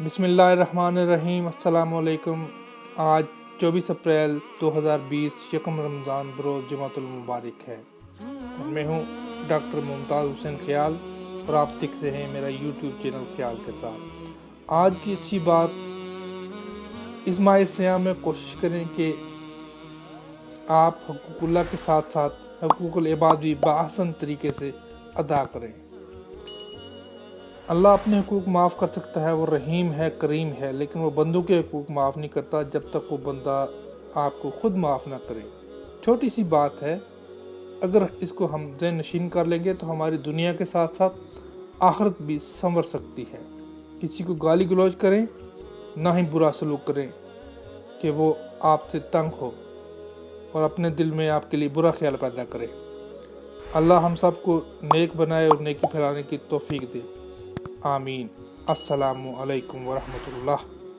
بسم اللہ الرحمن الرحیم۔ السلام علیکم۔ آج 24 اپریل 2020 یکم رمضان بروز جمعۃ المبارک ہے اور میں ہوں ڈاکٹر ممتاز حسین خیال اور آپ دیکھ رہے ہیں میرا یوٹیوب چینل خیال کے ساتھ۔ آج کی اچھی بات، اس ماہ سیام میں کوشش کریں کہ آپ حقوق اللہ کے ساتھ ساتھ حقوق العباد بھی بآسن طریقے سے ادا کریں۔ اللہ اپنے حقوق معاف کر سکتا ہے، وہ رحیم ہے، کریم ہے، لیکن وہ بندوں کے حقوق معاف نہیں کرتا جب تک وہ بندہ آپ کو خود معاف نہ کرے۔ چھوٹی سی بات ہے، اگر اس کو ہم ذہن نشین کر لیں گے تو ہماری دنیا کے ساتھ ساتھ آخرت بھی سنور سکتی ہے۔ کسی کو گالی گلوچ کریں، نہ ہی برا سلوک کریں کہ وہ آپ سے تنگ ہو اور اپنے دل میں آپ کے لیے برا خیال پیدا کرے۔ اللہ ہم سب کو نیک بنائے اور نیکی پھیلانے کی توفیق دے، آمین۔ السلام علیکم ورحمۃ اللہ۔